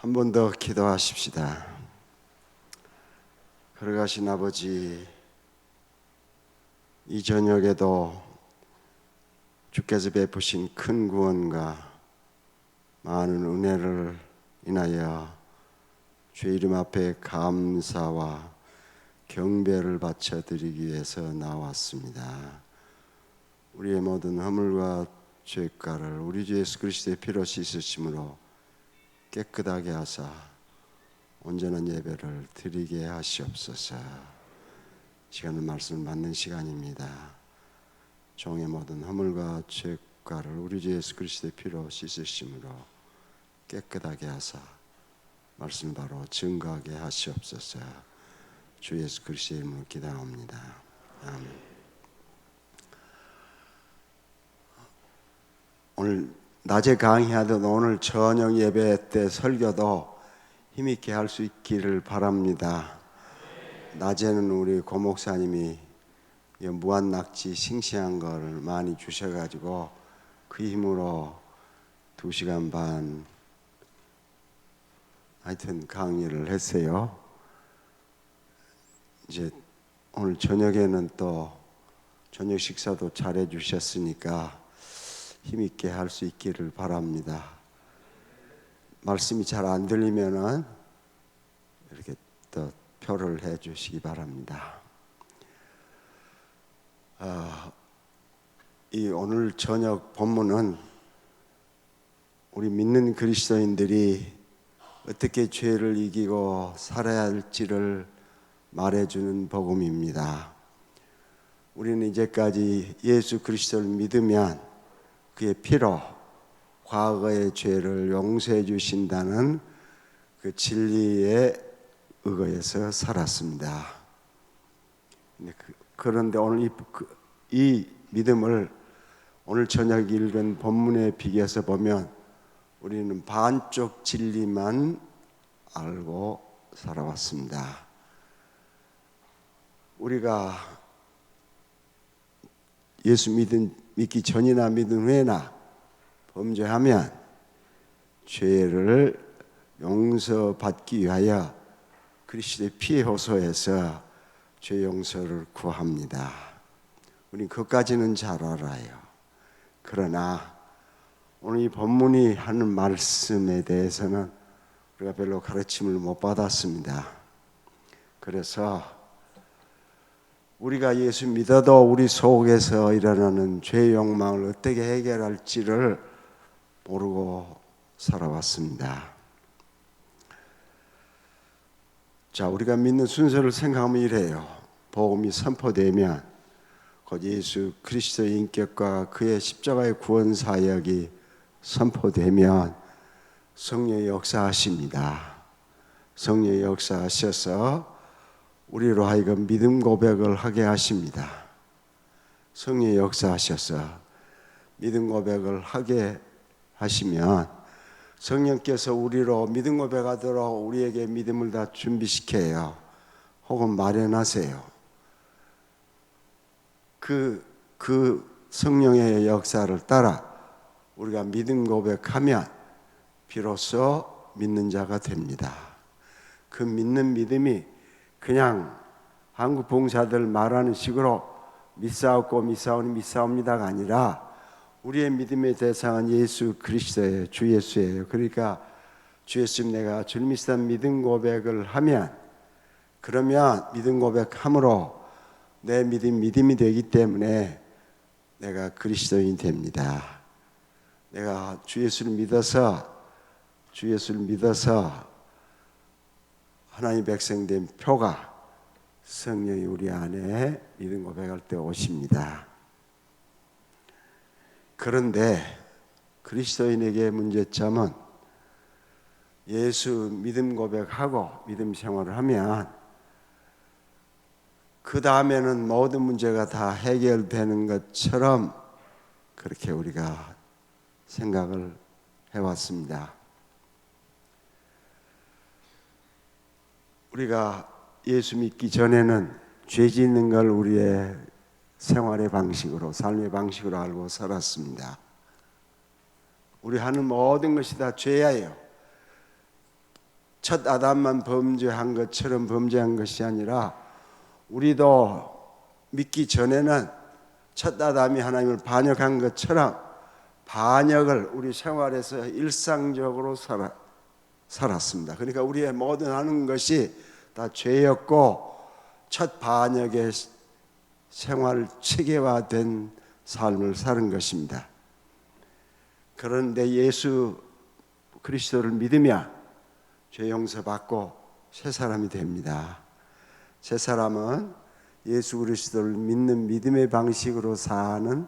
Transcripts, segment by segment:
한 번 더 기도하십시다. 걸어가신 아버지, 이 저녁에도 주께서 베푸신 큰 구원과 많은 은혜를 인하여 주의 이름 앞에 감사와 경배를 바쳐드리기 위해서 나왔습니다. 우리의 모든 허물과 죄가를 우리 주 예수 그리스도의 피로 씻으심으로 깨끗하게 하사 온전한 예배를 드리게 하시옵소서. 시간은 말씀을 받는 시간입니다. 종의 모든 허물과 죄가를 우리 주 예수 그리스도의 피로 씻으심으로 깨끗하게 하사 말씀 바로 증거하게 하시옵소서. 주 예수 그리스도의 이름으로 기도합니다. 아멘. 오늘 낮에 강의하던 오늘 저녁 예배 때 설교도 힘있게 할 수 있기를 바랍니다. 낮에는 우리 고 목사님이 무한낙지 싱싱한 거를 많이 주셔가지고 그 힘으로 2시간 반 하여튼 강의를 했어요. 이제 오늘 저녁에는 또 저녁 식사도 잘해 주셨으니까 힘있게 할 수 있기를 바랍니다. 말씀이 잘 안 들리면은 이렇게 또 표를 해 주시기 바랍니다. 이 오늘 저녁 본문은 우리 믿는 그리스도인들이 어떻게 죄를 이기고 살아야 할지를 말해주는 복음입니다. 우리는 이제까지 예수 그리스도를 믿으면 그의 피로 과거의 죄를 용서해 주신다는 그 진리에 의거해서 살았습니다. 그런데 오늘 이 믿음을 오늘 저녁 읽은 본문에 비교해서 보면 우리는 반쪽 진리만 알고 살아왔습니다. 우리가 예수 믿기 전이나 믿은 후에나 범죄하면 죄를 용서받기 위하여 그리스도의 피에 호소해서 죄 용서를 구합니다. 우린 그것까지는 잘 알아요. 그러나 오늘 이 본문이 하는 말씀에 대해서는 우리가 별로 가르침을 못 받았습니다. 그래서 우리가 예수 믿어도 우리 속에서 일어나는 죄의 욕망을 어떻게 해결할지를 모르고 살아왔습니다. 자, 우리가 믿는 순서를 생각하면 이래요. 복음이 선포되면 곧 예수 그리스도의 인격과 그의 십자가의 구원 사역이 선포되면 성령의 역사하십니다. 성령의 역사하셔서 우리로 하여금 믿음 고백을 하게 하십니다. 성령의 역사하셔서 믿음 고백을 하게 하시면 성령께서 우리로 믿음 고백하도록 우리에게 믿음을 다 준비시켜요. 혹은 마련하세요. 그 성령의 역사를 따라 우리가 믿음 고백하면 비로소 믿는 자가 됩니다. 그 믿는 믿음이 그냥 한국 봉사들 말하는 식으로 믿사옵고 믿사오니 믿사옵니다가 아니라 우리의 믿음의 대상은 예수 그리스도예요. 주 예수예요. 그러니까 주 예수님 내가 주를 믿사는 믿음 고백을 하면 그러면 믿음 고백함으로 내 믿음이 되기 때문에 내가 그리스도인이 됩니다. 내가 주 예수를 믿어서 하나님 백성 된 표가 성령이 우리 안에 믿음 고백할 때 오십니다. 그런데 그리스도인에게 문제점은 예수 믿음 고백하고 믿음 생활을 하면 그 다음에는 모든 문제가 다 해결되는 것처럼 그렇게 우리가 생각을 해왔습니다. 우리가 예수 믿기 전에는 죄 짓는 걸 우리의 생활의 방식으로, 삶의 방식으로 알고 살았습니다. 우리 하는 모든 것이 다 죄예요. 첫 아담만 범죄한 것처럼 범죄한 것이 아니라 우리도 믿기 전에는 첫 아담이 하나님을 반역한 것처럼 반역을 우리 생활에서 일상적으로 살았습니다. 그러니까 우리의 모든 하는 것이 다 죄였고 첫 반역의 생활 체계화된 삶을 사는 것입니다. 그런데 예수 그리스도를 믿으면 죄 용서받고 새 사람이 됩니다. 새 사람은 예수 그리스도를 믿는 믿음의 방식으로 사는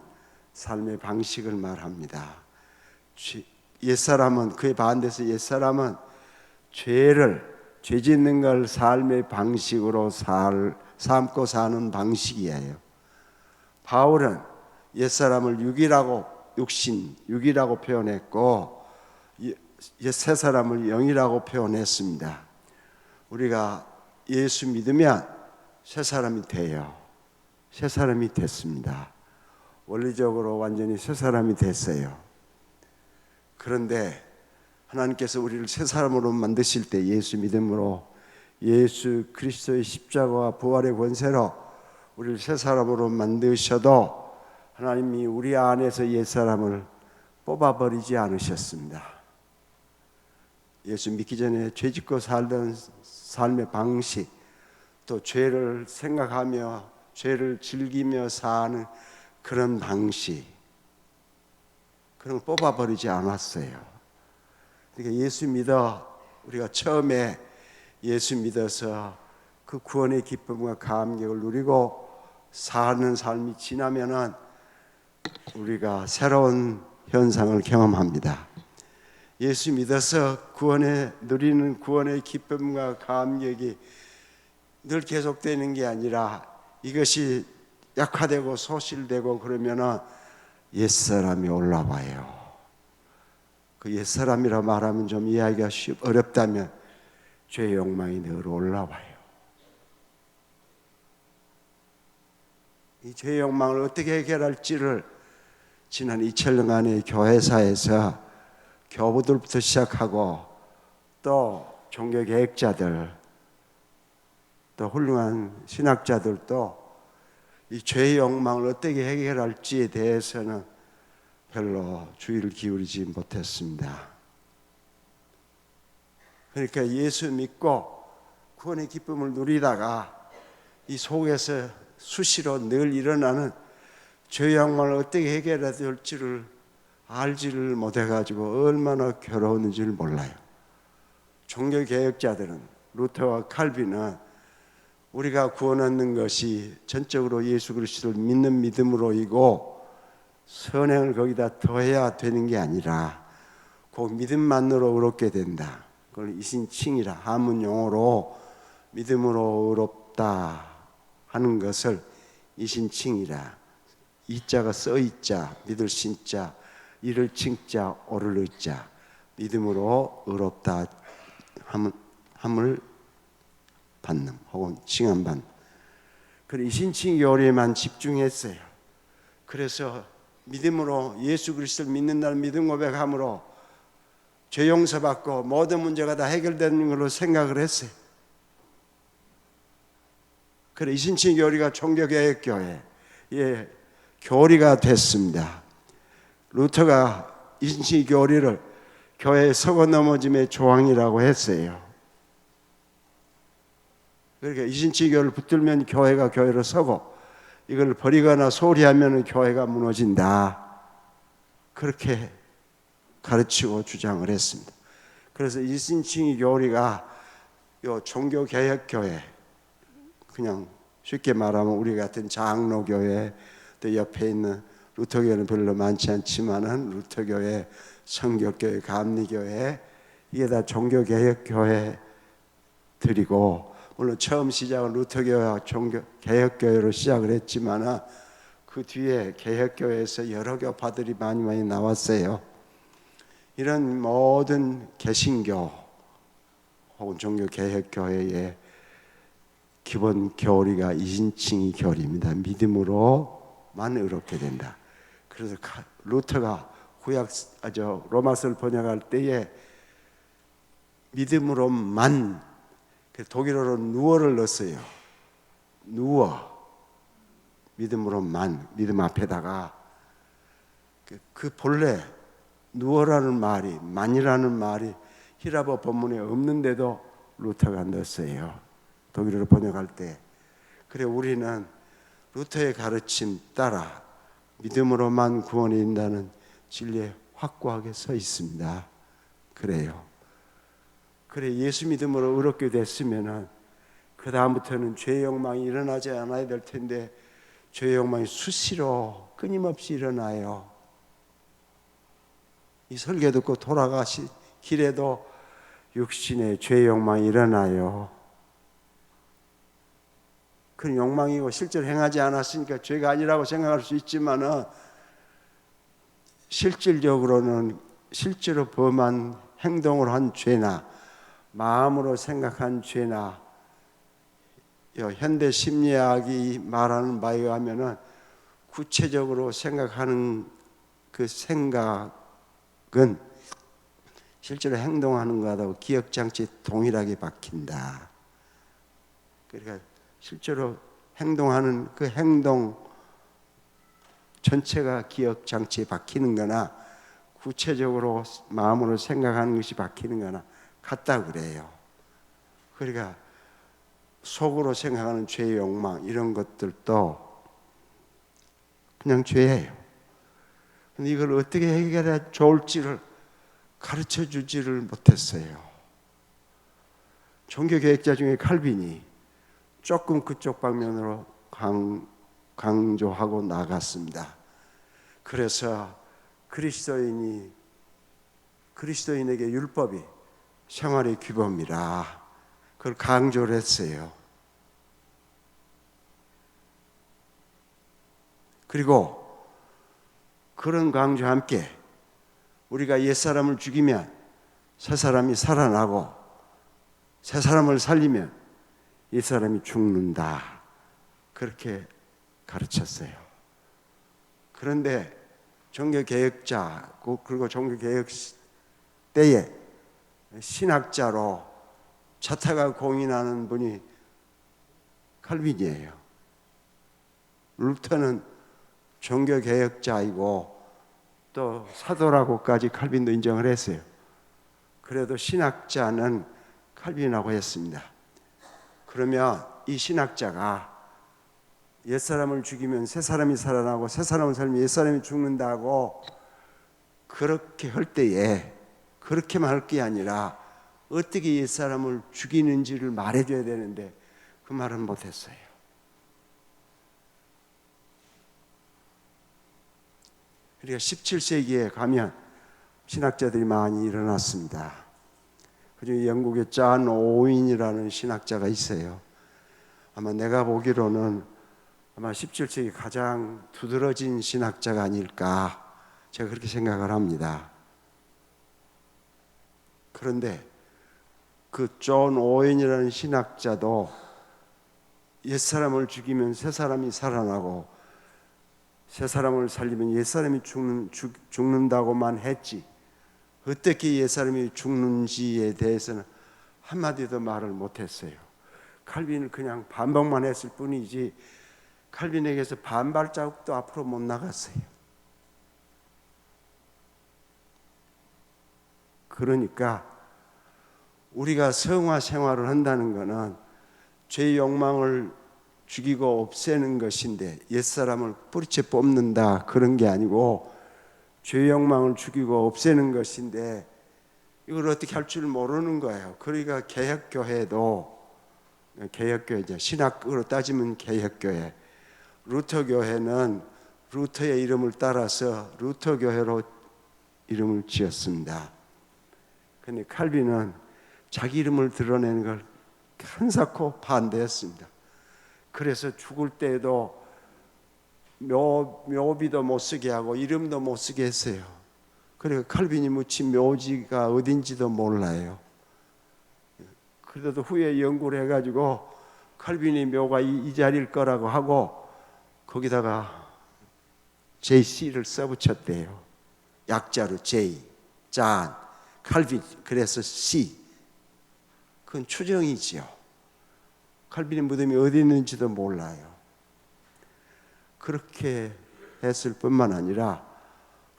삶의 방식을 말합니다. 옛사람은 그에 반대해서 옛사람은 죄 짓는 걸 삶의 방식으로 삼고 사는 방식이에요. 바울은 옛사람을 육이라고 표현했고 새 사람을 영이라고 표현했습니다. 우리가 예수 믿으면 새 사람이 돼요. 새 사람이 됐습니다. 원리적으로 완전히 새 사람이 됐어요. 그런데 하나님께서 우리를 새 사람으로 만드실 때 예수 믿음으로 예수 그리스도의 십자가와 부활의 권세로 우리를 새 사람으로 만드셔도 하나님이 우리 안에서 옛 사람을 뽑아버리지 않으셨습니다. 예수 믿기 전에 죄 짓고 살던 삶의 방식, 또 죄를 생각하며 죄를 즐기며 사는 그런 방식, 그런 걸 뽑아버리지 않았어요. 그러니까 예수 믿어 우리가 처음에 예수 믿어서 그 구원의 기쁨과 감격을 누리고 사는 삶이 지나면은 우리가 새로운 현상을 경험합니다. 예수 믿어서 누리는 구원의 기쁨과 감격이 늘 계속되는 게 아니라 이것이 약화되고 소실되고 그러면은 옛사람이 올라와요. 그 옛사람이라 말하면 좀 이해하기가 어렵다면 죄의 욕망이 늘 올라와요. 이 죄의 욕망을 어떻게 해결할지를 지난 2000년간의 교회사에서 교부들부터 시작하고 또 종교개혁자들 또 훌륭한 신학자들도 이 죄의 욕망을 어떻게 해결할지에 대해서는 별로 주의를 기울이지 못했습니다. 그러니까 예수 믿고 구원의 기쁨을 누리다가 이 속에서 수시로 늘 일어나는 죄의 욕망을 어떻게 해결해야 될지를 알지를 못해가지고 얼마나 괴로웠는지를 몰라요. 종교개혁자들은 루터와 칼빈은 우리가 구원 얻는 것이 전적으로 예수 그리스도를 믿는 믿음으로이고 선행을 거기다 더해야 되는 게 아니라 그 믿음만으로 의롭게 된다. 그걸 이신칭이라 한문 용어로 믿음으로 의롭다 하는 것을 이신칭이라, 이자가 써있자, 믿을 신자, 이를 칭자, 오를 의자, 믿음으로 의롭다 함을 받는 혹은 칭함받는 그런 이신칭 요리에만 집중했어요. 그래서 믿음으로 예수 그리스도를 믿는 날 믿음 고백함으로 죄 용서받고 모든 문제가 다 해결되는 걸로 생각을 했어요. 그래 이신칭 교리가 종교개혁교회의 교리가 됐습니다. 루터가 이신칭 교리를 교회에 서고 넘어짐의 조항이라고 했어요. 그러니까 이신칭 교리를 붙들면 교회가 교회로 서고 이걸 버리거나 소리하면 교회가 무너진다. 그렇게 가르치고 주장을 했습니다. 그래서 이신칭 교리가 요 종교개혁교회, 그냥 쉽게 말하면 우리 같은 장로교회, 또 옆에 있는 루터교회는 별로 많지 않지만은 루터교회, 성결교회, 감리교회, 이게 다 종교개혁교회들이고, 물론 처음 시작은 루터교회와 종교개혁교회로 시작을 했지만은 그 뒤에 개혁교회에서 여러 교파들이 많이 나왔어요. 이런 모든 개신교 혹은 종교개혁교회의 기본 교리가 이신칭의 교리입니다. 믿음으로만 의롭게 된다. 그래서 루터가 로마서를 번역할 때에 믿음으로만, 독일어로 누워를 넣었어요. 누워, 믿음으로만, 믿음 앞에다가 그 본래 누워라는 말이, 만이라는 말이 히라보 본문에 없는데도 루터가 넣었어요. 독일어로 번역할 때. 그래 우리는 루터의 가르침 따라 믿음으로만 구원이 된다는 진리에 확고하게 서 있습니다. 그래요. 그래 예수 믿음으로 의롭게 됐으면은 그 다음부터는 죄의 욕망이 일어나지 않아야 될 텐데 죄의 욕망이 수시로 끊임없이 일어나요. 이 설교 듣고 돌아가시 길에도 육신의 죄의 욕망이 일어나요. 그런 욕망이고 실제로 행하지 않았으니까 죄가 아니라고 생각할 수 있지만은 실질적으로는 실제로 범한 행동을 한 죄나 마음으로 생각한 죄나 현대 심리학이 말하는 바에 의하면은 구체적으로 생각하는 그 생각은 실제로 행동하는 것하고 기억장치에 동일하게 박힌다. 그러니까 실제로 행동하는 그 행동 전체가 기억장치에 박히는 거나 구체적으로 마음으로 생각하는 것이 박히는 거나 같다 그래요. 그러니까 속으로 생각하는 죄의 욕망 이런 것들도 그냥 죄예요. 근데 이걸 어떻게 해결해야 좋을지를 가르쳐 주지를 못했어요. 종교개혁자 중에 칼빈이 조금 그쪽 방면으로 강조하고 나갔습니다. 그래서 그리스도인에게 율법이 생활의 규범이라 그걸 강조를 했어요. 그리고 그런 강조와 함께 우리가 옛사람을 죽이면 새사람이 살아나고 새사람을 살리면 옛사람이 죽는다. 그렇게 가르쳤어요. 그런데 종교개혁자 그리고 종교개혁 때에 신학자로 차타가 공인하는 분이 칼빈이에요. 루터는 종교개혁자이고 또 사도라고까지 칼빈도 인정을 했어요. 그래도 신학자는 칼빈이라고 했습니다. 그러면 이 신학자가 옛사람을 죽이면 새사람이 살아나고 새사람을 살면 옛사람이 죽는다고 그렇게 할 때에 그렇게만 할 게 아니라 어떻게 옛사람을 죽이는지를 말해줘야 되는데 그 말은 못했어요. 그러니까 17세기에 가면 신학자들이 많이 일어났습니다. 그중에 영국의 존 오웬이라는 신학자가 있어요. 아마 내가 보기로는 아마 17세기 가장 두드러진 신학자가 아닐까 제가 그렇게 생각을 합니다. 그런데 그 존 오웬이라는 신학자도 옛사람을 죽이면 새사람이 살아나고 새사람을 살리면 옛사람이 죽는다고만 했지 어떻게 옛사람이 죽는지에 대해서는 한마디도 말을 못했어요. 칼빈은 그냥 반박만 했을 뿐이지 칼빈에게서 반발자국도 앞으로 못 나갔어요. 그러니까 우리가 성화 생활을 한다는 것은 죄의 욕망을 죽이고 없애는 것인데 옛사람을 뿌리째 뽑는다 그런 게 아니고 죄의 욕망을 죽이고 없애는 것인데 이걸 어떻게 할 줄 모르는 거예요. 그러니까 개혁교회도 개혁교회죠. 신학으로 따지면 개혁교회. 루터교회는 루터의 이름을 따라서 루터교회로 이름을 지었습니다. 그런데 칼빈은 자기 이름을 드러내는 걸 한사코 반대했습니다. 그래서 죽을 때에도 묘비도 못 쓰게 하고 이름도 못 쓰게 했어요. 그리고 칼빈이 묻힌 묘지가 어딘지도 몰라요. 그래도 후에 연구를 해가지고 칼빈이 묘가 이 자리일 거라고 하고 거기다가 JC를 써붙였대요. 약자로 J, 잔, 칼빈, 그래서 C, 그건 추정이지요. 칼빈의 무덤이 어디 있는지도 몰라요. 그렇게 했을 뿐만 아니라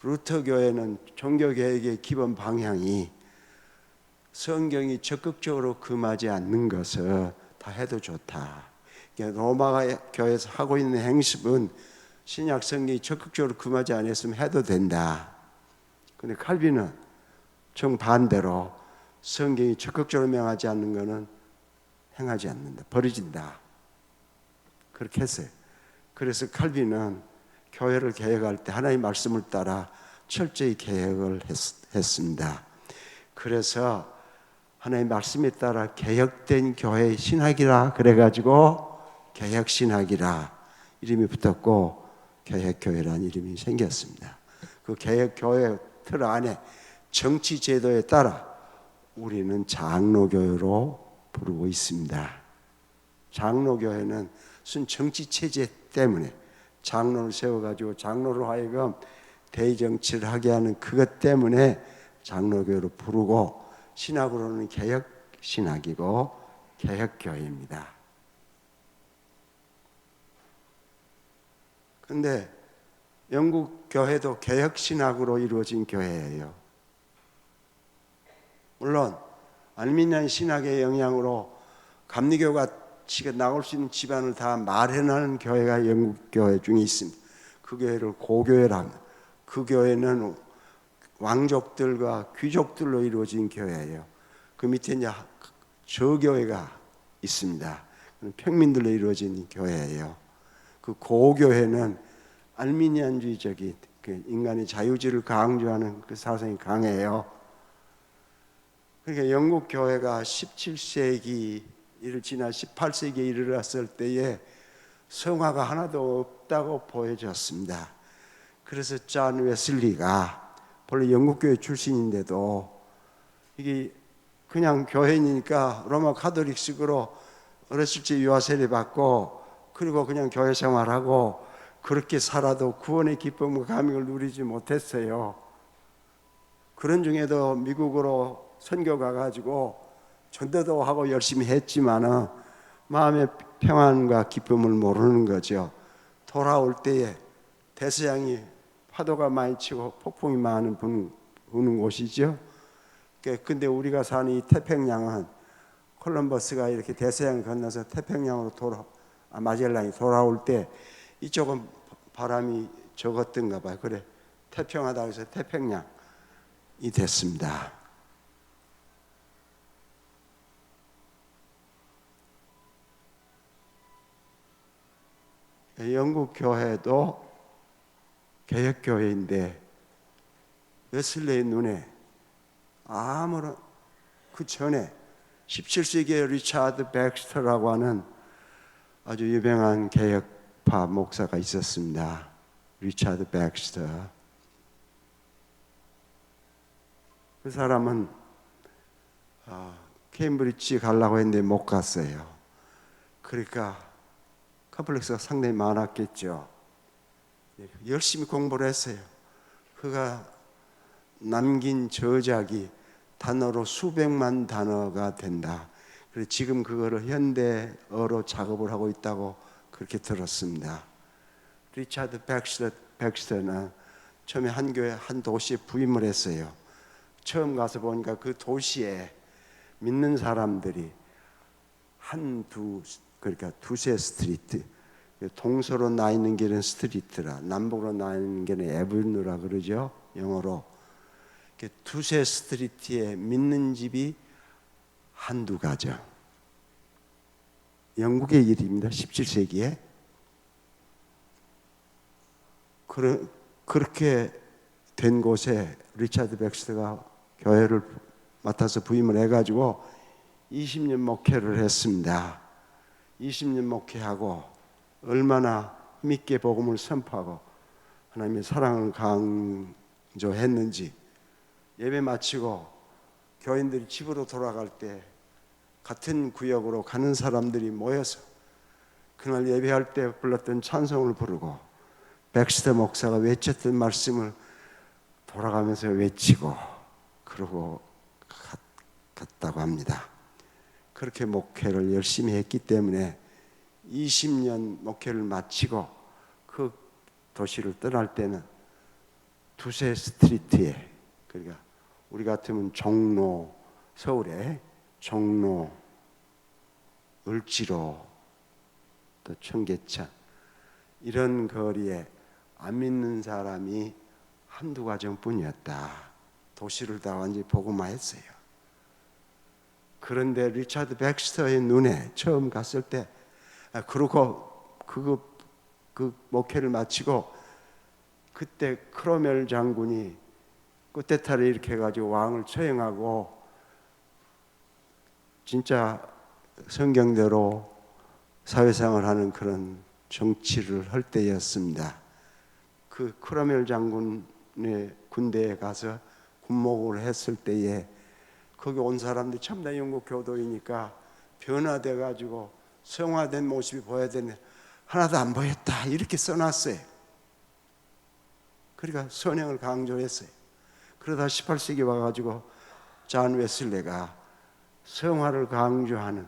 루터 교회는 종교개혁의 기본 방향이 성경이 적극적으로 금하지 않는 것을 다 해도 좋다. 로마 교회에서 하고 있는 행습은 신약 성경이 적극적으로 금하지 않았으면 해도 된다. 그런데 칼빈은 정반대로 성경이 적극적으로 명하지 않는 것은 행하지 않는다. 버려진다. 그렇게 했어요. 그래서 칼빈은 교회를 개혁할 때 하나님의 말씀을 따라 철저히 개혁을 했습니다. 그래서 하나님의 말씀에 따라 개혁된 교회의 신학이라 그래가지고 개혁신학이라 이름이 붙었고 개혁교회라는 이름이 생겼습니다. 그 개혁교회 틀 안에 정치 제도에 따라 우리는 장로교회로 부르고 있습니다. 장로교회는 순 정치 체제 때문에 장로를 세워가지고 장로로 하여금 대정치를 하게 하는 그것 때문에 장로교회로 부르고 신학으로는 개혁신학이고 개혁교회입니다. 그런데 영국 교회도 개혁신학으로 이루어진 교회예요. 물론 알미니안 신학의 영향으로 감리교가 나올 수 있는 집안을 다 마련하는 교회가 영국 교회 중에 있습니다. 그 교회를 고교회라 합니다. 그 교회는 왕족들과 귀족들로 이루어진 교회예요. 그 밑에 이제 저교회가 있습니다. 평민들로 이루어진 교회예요. 그 고교회는 알미니안주의적인 그 인간의 자유주의를 강조하는 그 사상이 강해요. 그러니까 영국 교회가 17세기를 지나 18세기에 이르렀을 때에 성화가 하나도 없다고 보여졌습니다. 그래서 존 웨슬리가 본래 영국 교회 출신인데도 이게 그냥 교회니까 로마 카톨릭식으로 어렸을 때 유아 세례 받고 그리고 그냥 교회 생활하고 그렇게 살아도 구원의 기쁨과 감격을 누리지 못했어요. 그런 중에도 미국으로 선교 가가지고 전도도 하고 열심히 했지만은 마음의 평안과 기쁨을 모르는 거죠. 돌아올 때에 대서양이 파도가 많이 치고 폭풍이 많이 부는 곳이죠. 근데 우리가 사는 이 태평양은 콜럼버스가 이렇게 대서양을 건너서 태평양으로 마젤란이 돌아올 때 이쪽은 바람이 적었던가 봐요. 그래 태평하다고 해서 태평양이 됐습니다. 영국 교회도 개혁교회인데 웨슬리의 눈에 아무런 그 전에 17세기의 리차드 백스터라고 하는 아주 유명한 개혁파 목사가 있었습니다. 리차드 백스터. 그 사람은 케임브리지 가려고 했는데 못 갔어요. 그러니까 컴플렉스가 상당히 많았겠죠. 열심히 공부를 했어요. 그가 남긴 저작이 단어로 수백만 단어가 된다. 그래서 지금 그거를 현대어로 작업을 하고 있다고 그렇게 들었습니다. 리차드 백스터는 처음에 한 교회 한 도시에 부임을 했어요. 처음 가서 보니까 그 도시에 믿는 사람들이 그러니까 두세 스트리트, 동서로 나 있는 길은 스트리트라, 남북으로 나 있는 길은 에브뉴라 그러죠, 영어로. 두세 스트리트에 믿는 집이 한두 가죠. 영국의 일입니다. 17세기에. 그렇게 된 곳에 리차드 백스터가 교회를 맡아서 부임을 해가지고 20년 목회를 했습니다. 20년 목회하고 얼마나 힘있게 복음을 선포하고 하나님의 사랑을 강조했는지 예배 마치고 교인들이 집으로 돌아갈 때 같은 구역으로 가는 사람들이 모여서 그날 예배할 때 불렀던 찬송을 부르고 백스터 목사가 외쳤던 말씀을 돌아가면서 외치고 그러고 갔다고 합니다. 그렇게 목회를 열심히 했기 때문에 20년 목회를 마치고 그 도시를 떠날 때는 두세 스트리트에, 그러니까 우리 같으면 종로, 서울에 종로, 을지로, 또 청계천 이런 거리에 안 믿는 사람이 한두 가정뿐이었다. 도시를 다 완전히 복음화했어요. 그런데 리차드 백스터의 눈에 처음 갔을 때, 그러고 그 목회를 마치고 그때 크로멜 장군이 쿠데타를 일으켜가지고 왕을 처형하고 진짜 성경대로 사회생활을 하는 그런 정치를 할 때였습니다. 그 크로멜 장군의 군대에 가서 군목을 했을 때에 거기 온 사람들이 참나 영국 교도이니까 변화돼 가지고 성화된 모습이 보여야 되는데 하나도 안 보였다 이렇게 써놨어요. 그러니까 선행을 강조했어요. 그러다 18세기 와가지고 존 웨슬레가 성화를 강조하는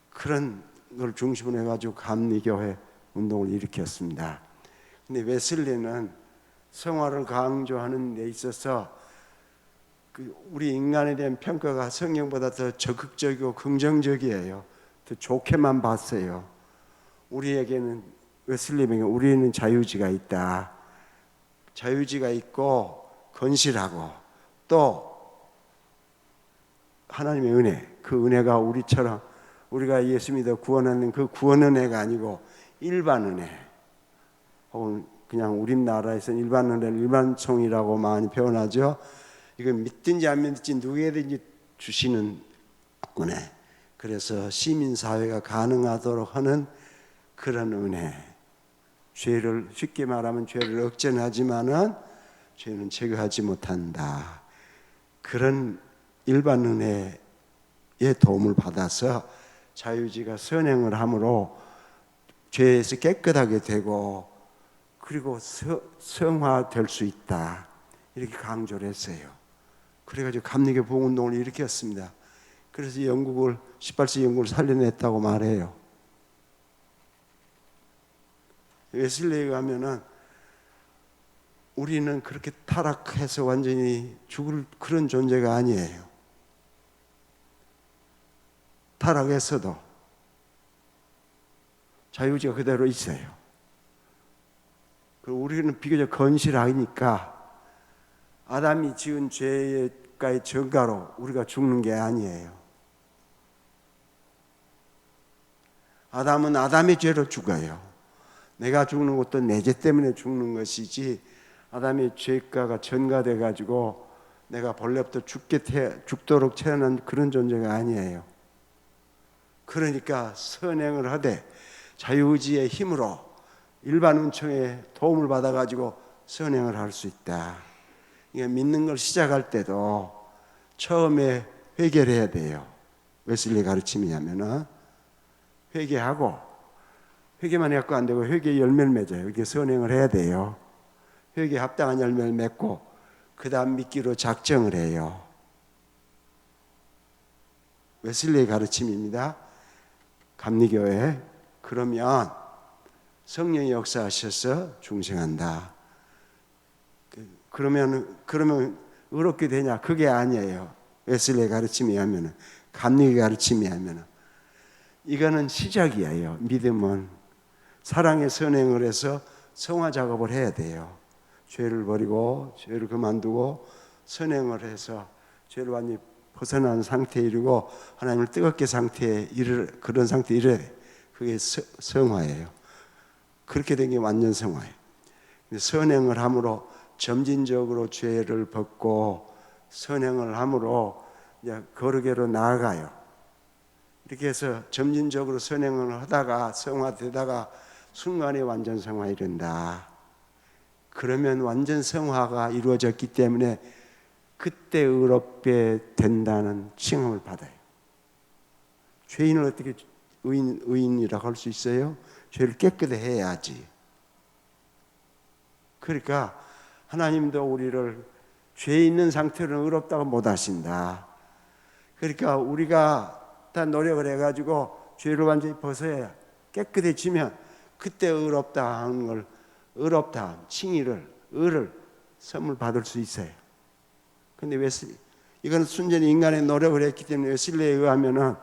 그런 걸 중심으로 해가지고 감리교회 운동을 일으켰습니다. 근데 웨슬레는 성화를 강조하는 데 있어서 우리 인간에 대한 평가가 성경보다 더 적극적이고 긍정적이에요. 더 좋게만 봤어요. 우리에게는 웨슬레에게 우리는 자유지가 있다. 자유지가 있고 건실하고 또 하나님의 은혜, 그 은혜가 우리처럼 우리가 예수 믿어 구원하는 그 구원 은혜가 아니고 일반 은혜, 혹은 그냥 우리나라에서는 일반 은혜를 일반총이라고 많이 표현하죠. 이건 믿든지 안 믿든지 누구에든지 주시는 은혜. 그래서 시민사회가 가능하도록 하는 그런 은혜. 죄를 쉽게 말하면 죄를 억제하지만은 죄는 제거하지 못한다. 그런 일반 은혜의 도움을 받아서 자유지가 선행을 함으로 죄에서 깨끗하게 되고 그리고 성화될 수 있다. 이렇게 강조를 했어요. 그래가지고 감리교 부흥운동을 일으켰습니다. 그래서 영국을 18세기 영국을 살려냈다고 말해요. 웨슬레에 가면은 우리는 그렇게 타락해서 완전히 죽을 그런 존재가 아니에요. 타락했어도 자유지가 그대로 있어요. 그리고 우리는 비교적 건실하니까 아담이 지은 죄가의 전가로 우리가 죽는 게 아니에요. 아담은 아담의 죄로 죽어요. 내가 죽는 것도 내 죄 때문에 죽는 것이지 아담의 죄가가 전가돼 가지고 내가 본래부터 죽도록 태어난 그런 존재가 아니에요. 그러니까 선행을 하되 자유의지의 힘으로 일반 은총의 도움을 받아 가지고 선행을 할 수 있다. 그러니까 믿는 걸 시작할 때도 처음에 회개를 해야 돼요. 웨슬리 가르침이냐면은 회개하고, 회개만 해갖고 안 되고 회개 열매를 맺어요. 이렇게 선행을 해야 돼요. 회개 합당한 열매를 맺고 그 다음 믿기로 작정을 해요. 웨슬리의 가르침입니다. 감리교회. 그러면 성령이 역사하셔서 중생한다. 그러면 의롭게 되냐? 그게 아니에요. 웨슬리의 가르침에 하면은, 감리교의 가르침에 하면은 이거는 시작이에요. 믿음은 사랑의 선행을 해서 성화 작업을 해야 돼요. 죄를 버리고 죄를 그만두고 선행을 해서 죄를 완전히 벗어난 상태에 이르고 하나님을 뜨겁게 그런 상태에 이르야 돼. 그게 성화예요. 그렇게 된 게 완전 성화예요. 선행을 함으로 점진적으로 죄를 벗고 선행을 함으로 이제 거룩에로 나아가요. 이렇게 해서 점진적으로 선행을 하다가 성화되다가 순간에 완전 성화에 이른다. 그러면 완전 성화가 이루어졌기 때문에 그때 의롭게 된다는 칭함을 받아요. 죄인을 어떻게 의인이라고 할 수 있어요? 죄를 깨끗이 해야지. 그러니까 하나님도 우리를 죄 있는 상태로는 의롭다고 못 하신다. 그러니까 우리가 어떠한 노력을 해가지고 죄를 완전히 벗어야 깨끗해지면 그때 의롭다 하는 걸, 의롭다, 칭의를, 의를 선물 받을 수 있어요. 근데 이건 순전히 인간의 노력을 했기 때문에 웨슬리에 의하면은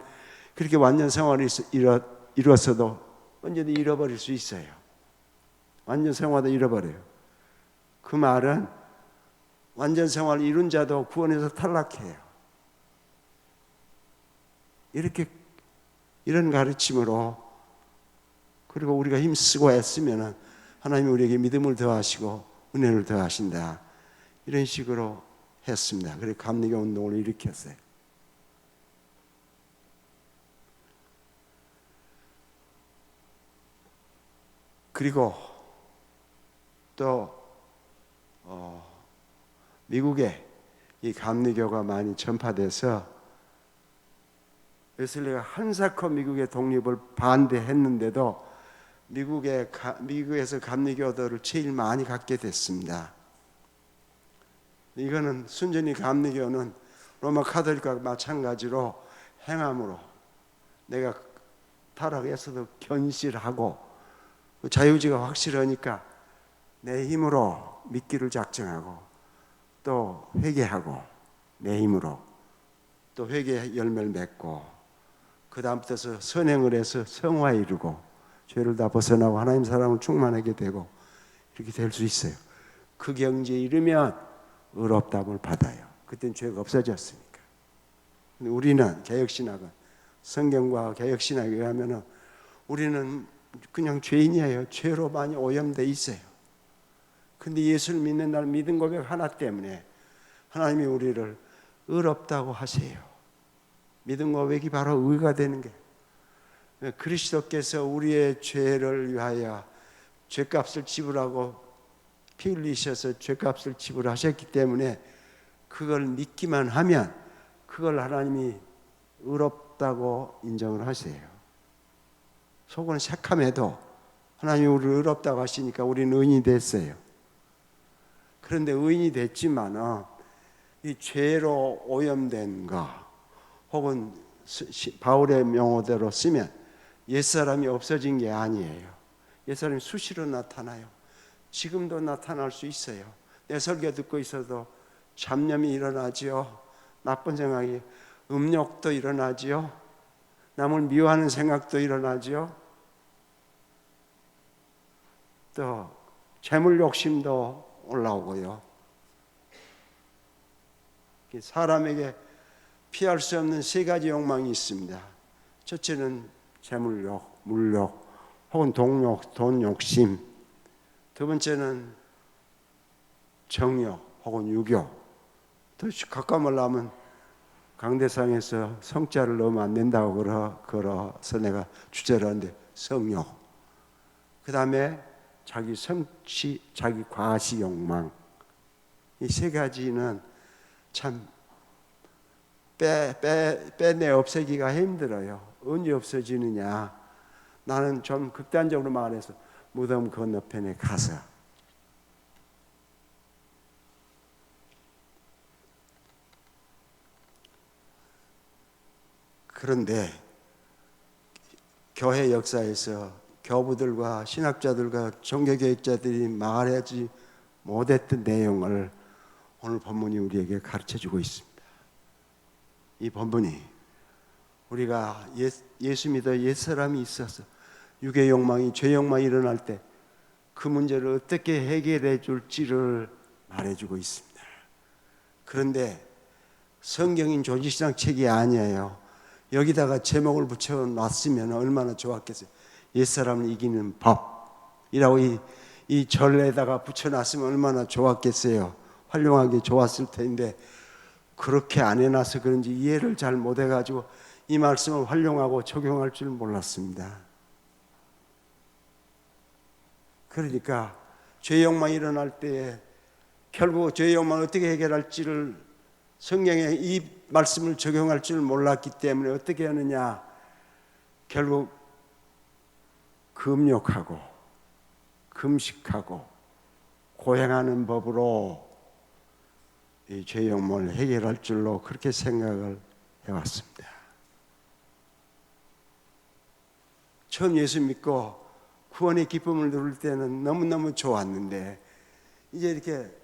그렇게 완전 생활을 이뤘어도 언제든 잃어버릴 수 있어요. 완전 생활도 잃어버려요. 그 말은 완전 생활을 이룬 자도 구원에서 탈락해요. 이런 가르침으로, 그리고 우리가 힘쓰고 애쓰면은 하나님이 우리에게 믿음을 더하시고 은혜를 더하신다. 이런 식으로 했습니다. 그래서 감리교 운동을 일으켰어요. 그리고 또 미국에 이 감리교가 많이 전파돼서 웨슬리가 한사코 미국의 독립을 반대했는데도 미국에서 감리교도를 제일 많이 갖게 됐습니다. 이거는 순전히 감리교는 로마 카톨릭과 마찬가지로 행함으로, 내가 타락해서도 견실하고 자유지가 확실하니까 내 힘으로 믿기를 작정하고 또 회개하고 내 힘으로 또 회개 열매를 맺고 그 다음부터 선행을 해서 성화 이루고 죄를 다 벗어나고 하나님 사랑을 충만하게 되고 이렇게 될 수 있어요. 그 경지에 이르면 의롭다함을 받아요. 그때는 죄가 없어졌으니까. 근데 우리는 개혁신학은, 성경과 개혁신학에 의하면 우리는 그냥 죄인이에요. 죄로 많이 오염돼 있어요. 근데 예수를 믿는 날 믿음 고백 하나 때문에 하나님이 우리를 의롭다고 하세요. 믿음 고백이 바로 의가 되는 게, 그리스도께서 우리의 죄를 위하여 죄값을 지불하고 피 흘리셔서 죄값을 지불하셨기 때문에 그걸 믿기만 하면 그걸 하나님이 의롭다고 인정을 하세요. 속은 새카매도 하나님이 우리를 의롭다고 하시니까 우리는 의인이 됐어요. 그런데 의인이 됐지만 이 죄로 오염된 거, 혹은 바울의 명호대로 쓰면 옛사람이 없어진 게 아니에요. 옛사람이 수시로 나타나요. 지금도 나타날 수 있어요. 내 설교 듣고 있어도 잡념이 일어나지요. 나쁜 생각이, 음욕도 일어나지요. 남을 미워하는 생각도 일어나지요. 또 재물 욕심도 올라오고요. 사람에게 피할 수 없는 세 가지 욕망이 있습니다. 첫째는 재물욕, 물욕, 혹은 동욕, 돈 욕심. 두 번째는 정욕 혹은 유욕. 더 가까움을 하면 강대상에서 성자를 넣으면 안 된다고 걸어서 내가 주제를 하는데 성욕. 그 다음에 자기 성취, 자기 과시 욕망. 이 세 가지는 참 빼내 없애기가 힘들어요. 언제 없어지느냐? 나는 좀 극단적으로 말해서 무덤 건너편에 가서 그런데 교회 역사에서 교부들과 신학자들과 종교개혁자들이 말하지 못했던 내용을 오늘 본문이 우리에게 가르쳐주고 있습니다. 이 본문이 우리가 예수 믿어 옛사람이 있어서 육의 욕망이, 죄 욕망이 일어날 때 그 문제를 어떻게 해결해 줄지를 말해주고 있습니다. 그런데 성경인 조지시장 책이 아니에요. 여기다가 제목을 붙여놨으면 얼마나 좋았겠어요. 옛사람을 이기는 법이라고 이 절에다가 붙여놨으면 얼마나 좋았겠어요. 훌륭하게 좋았을 텐데 그렇게 안 해놔서 그런지 이해를 잘 못해가지고 이 말씀을 활용하고 적용할 줄 몰랐습니다. 그러니까 죄 욕망이 일어날 때에 결국 죄 욕망을 어떻게 해결할지를 성경에 이 말씀을 적용할 줄 몰랐기 때문에 어떻게 하느냐, 결국 금욕하고 금식하고 고행하는 법으로 이 죄 욕망을 해결할 줄로 그렇게 생각을 해왔습니다. 처음 예수 믿고 구원의 기쁨을 누릴 때는 너무너무 좋았는데 이제 이렇게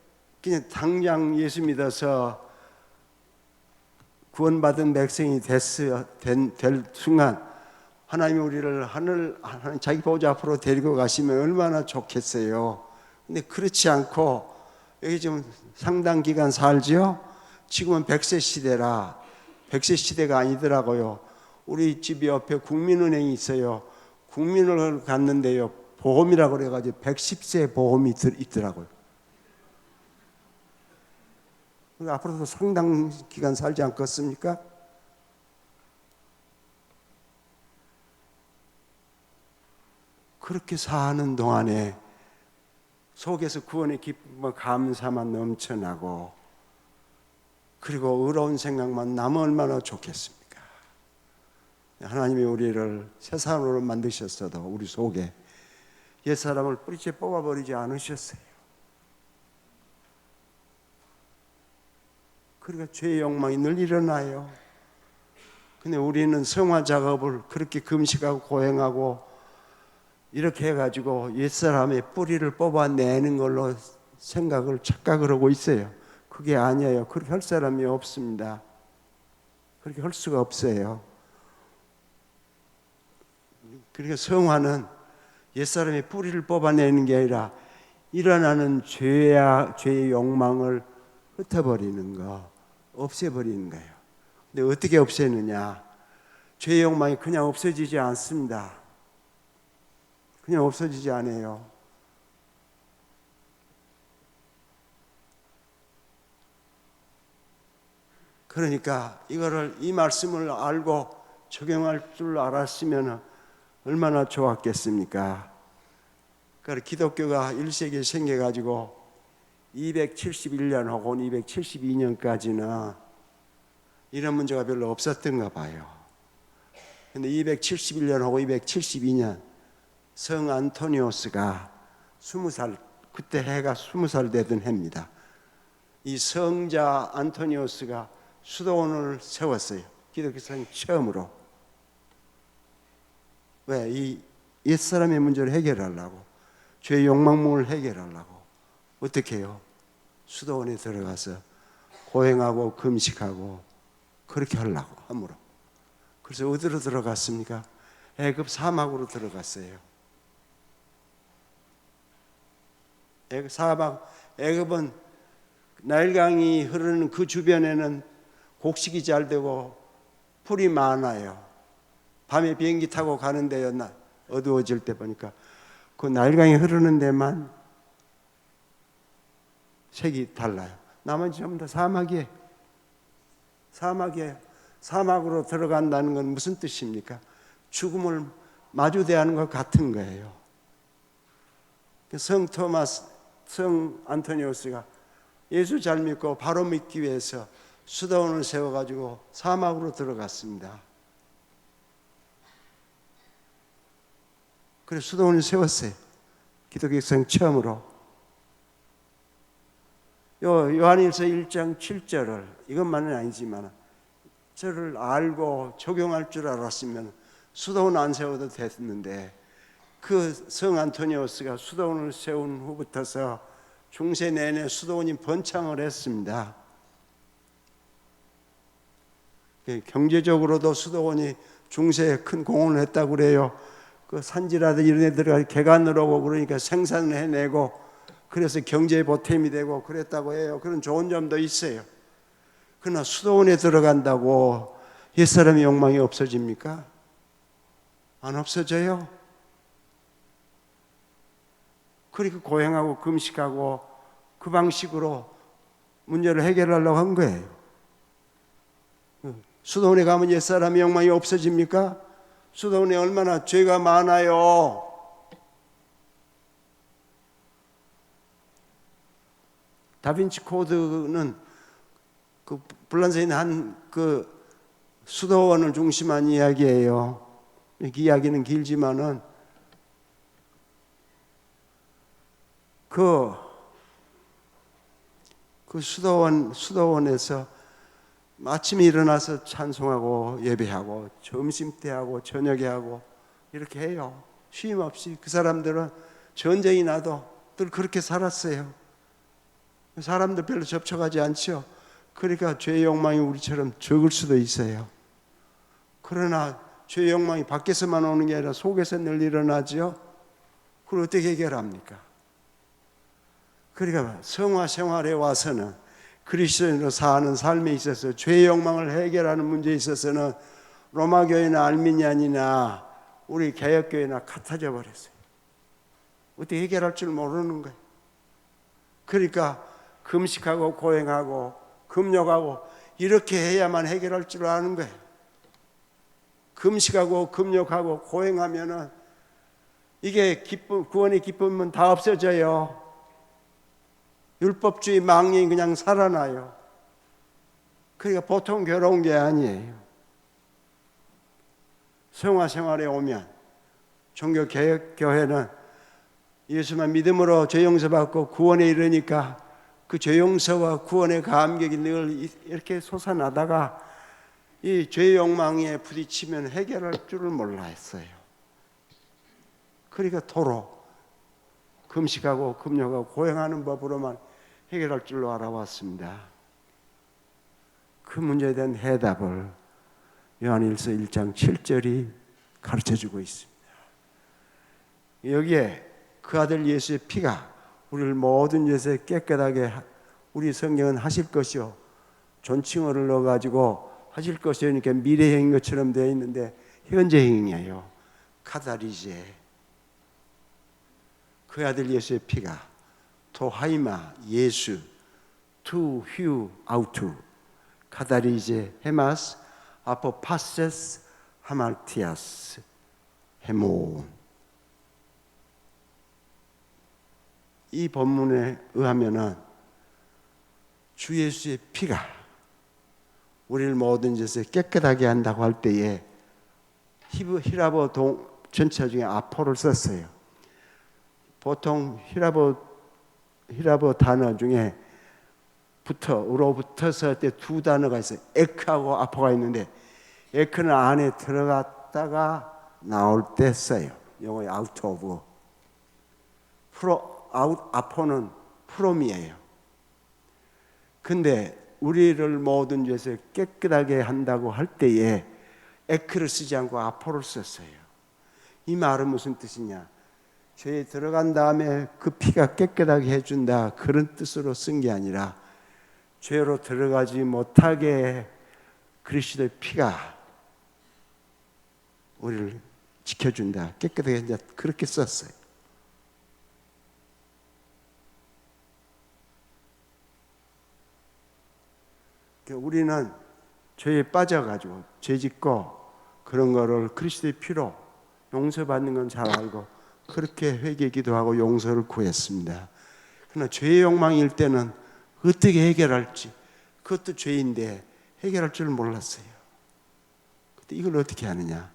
그냥 당장 예수 믿어서 구원받은 백성이 될 순간 하나님이 우리를 하늘 자기 보좌 앞으로 데리고 가시면 얼마나 좋겠어요. 근데 그렇지 않고 여기 지금 상당 기간 살지요. 지금은 100세 시대라 100세 시대가 아니더라고요. 우리 집 옆에 국민은행이 있어요. 국민을 갔는데요, 보험이라고 그래가지고 110세 보험이 있더라고요. 앞으로도 상당 기간 살지 않겠습니까? 그렇게 사는 동안에 속에서 구원의 기쁨과 감사만 넘쳐나고 그리고 의로운 생각만 나면 얼마나 좋겠습니까? 하나님이 우리를 새 사람으로 만드셨어도 우리 속에 옛사람을 뿌리째 뽑아버리지 않으셨어요. 그러니까 죄의 욕망이 늘 일어나요. 근데 우리는 성화 작업을 그렇게 금식하고 고행하고 이렇게 해가지고 옛사람의 뿌리를 뽑아내는 걸로 착각을 하고 있어요. 그게 아니에요. 그렇게 할 사람이 없습니다. 그렇게 할 수가 없어요. 그러니까 성화는 옛사람의 뿌리를 뽑아내는 게 아니라 일어나는 죄의 욕망을 흩어버리는 거, 없애버리는 거예요. 근데 어떻게 없애느냐? 죄의 욕망이 그냥 없어지지 않습니다. 그냥 없어지지 않아요. 그러니까 이 말씀을 알고 적용할 줄 알았으면 얼마나 좋았겠습니까? 그러니까 기독교가 1세기에 생겨가지고 271년 혹은 272년까지는 이런 문제가 별로 없었던가 봐요. 근데 271년 혹은 272년 성 안토니오스가 20살, 그때 해가 20살 되던 해입니다. 이 성자 안토니오스가 수도원을 세웠어요. 기독교상 처음으로. 왜? 이 옛사람의 문제를 해결하려고, 죄의 욕망을 해결하려고. 어떻게 해요? 수도원에 들어가서 고행하고 금식하고 그렇게 하려고 함으로. 그래서 어디로 들어갔습니까? 애굽 사막으로 들어갔어요. 애굽은 나일강이 흐르는 그 주변에는 곡식이 잘 되고 풀이 많아요. 밤에 비행기 타고 가는데요, 어두워질 때 보니까 그 나일강이 흐르는 데만 색이 달라요. 나머지 전부 다 사막이에요. 사막으로 들어간다는 건 무슨 뜻입니까? 죽음을 마주대하는 것 같은 거예요. 성 안토니오스가 예수 잘 믿고 바로 믿기 위해서 수도원을 세워가지고 사막으로 들어갔습니다. 그래서 수도원을 세웠어요. 기독교성 처음으로. 요한일서 1장 7절을, 이것만은 아니지만 저를 알고 적용할 줄 알았으면 수도원 안 세워도 됐는데, 그 성 안토니오스가 수도원을 세운 후부터서 중세 내내 수도원이 번창을 했습니다. 경제적으로도 수도원이 중세에 큰 공헌을 했다고 그래요. 그 산지라든 이런 애들 개간을 하고 그러니까 생산을 해내고 그래서 경제의 보탬이 되고 그랬다고 해요. 그런 좋은 점도 있어요. 그러나 수도원에 들어간다고 옛사람의 욕망이 없어집니까? 안 없어져요. 그렇게 고행하고 금식하고 그 방식으로 문제를 해결하려고 한 거예요. 수도원에 가면 옛사람의 욕망이 없어집니까? 수도원에 얼마나 죄가 많아요. 다빈치 코드는 그 불란서에 있는 그 수도원을 중심한 이야기예요. 이야기는 길지만은 그 수도원에서 아침에 일어나서 찬송하고 예배하고 점심때 하고 저녁에 하고 이렇게 해요. 쉼 없이. 그 사람들은 전쟁이 나도 늘 그렇게 살았어요. 사람들 별로 접촉하지 않죠. 그러니까 죄의 욕망이 우리처럼 적을 수도 있어요. 그러나 죄의 욕망이 밖에서만 오는 게 아니라 속에서 늘 일어나죠. 그걸 어떻게 해결합니까? 그러니까 성화 생활에 와서는 그리스도인으로 사는 삶에 있어서 죄의 욕망을 해결하는 문제에 있어서는 로마교회나 알미니안이나 우리 개혁교회나 같아져 버렸어요. 어떻게 해결할 줄 모르는 거예요. 그러니까 금식하고 고행하고 금욕하고 이렇게 해야만 해결할 줄 아는 거예요. 금식하고 금욕하고 고행하면은 이게 기쁨, 구원의 기쁨은 다 없어져요. 율법주의 망령이 그냥 살아나요. 그러니까 보통 괴로운 게 아니에요. 성화 생활에 오면 종교개혁교회는 예수만 믿음으로 죄 용서받고 구원에 이르니까 그 죄 용서와 구원의 감격이 늘 이렇게 솟아나다가 이 죄의 욕망에 부딪히면 해결할 줄을 몰라 했어요. 그러니까 도로 금식하고 금욕하고 고행하는 법으로만 해결할 줄로 알아왔습니다. 그 문제에 대한 해답을 요한일서 1장 7절이 가르쳐주고 있습니다. 여기에 그 아들 예수의 피가 우리를 모든 죄에서 깨끗하게 우리 성경은 하실 것이요 존칭어를 넣어가지고 하실 것이니까 미래형인 것처럼 되어 있는데 현재형이에요. 카다리제. 그 아들 예수의 피가 토하이마 예수 투휴 아우투 카다리제 헤마스 아포파세스 하말티아스 헤몬. 이 본문에 의하면은 주 예수의 피가 우리를 모든 죄에서 깨끗하게 한다고 할 때에 히라보 전체 중에 아포를 썼어요. 보통 히라보 단어 중에 으로 붙어서 할 때 두 단어가 있어요. 에크하고 아포가 있는데 에크는 안에 들어갔다가 나올 때 써요. 영어의 out of. 아포는 프롬이에요. 근데 우리를 모든 죄에서 깨끗하게 한다고 할 때에 에크를 쓰지 않고 아포를 썼어요. 이 말은 무슨 뜻이냐? 죄에 들어간 다음에 그 피가 깨끗하게 해준다, 그런 뜻으로 쓴 게 아니라 죄로 들어가지 못하게 그리스도의 피가 우리를 지켜준다, 깨끗하게 해준다, 그렇게 썼어요. 우리는 죄에 빠져가지고 죄 짓고 그런 거를 그리스도의 피로 용서받는 건 잘 알고 그렇게 회개 기도하고 용서를 구했습니다. 그러나 죄의 욕망일 때는 어떻게 해결할지, 그것도 죄인데 해결할 줄 몰랐어요. 근데 이걸 어떻게 하느냐?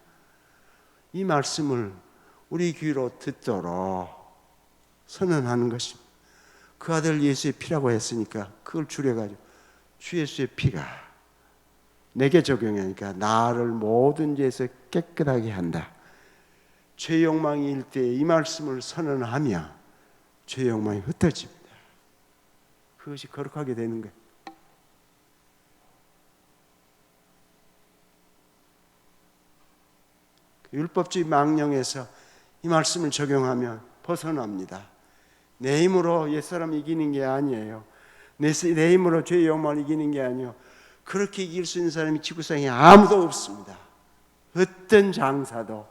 이 말씀을 우리 귀로 듣도록 선언하는 것입니다. 그 아들 예수의 피라고 했으니까 그걸 줄여가지고 주 예수의 피가 내게 적용하니까 나를 모든 죄에서 깨끗하게 한다. 죄 욕망일 때 이 말씀을 선언하며 죄 욕망이 흩어집니다. 그것이 거룩하게 되는 거예요. 율법주의 망령에서 이 말씀을 적용하면 벗어납니다. 내 힘으로 옛사람 이기는 게 아니에요. 내 힘으로 죄의 욕망을 이기는 게 아니에요. 그렇게 이길 수 있는 사람이 지구상에 아무도 없습니다. 어떤 장사도,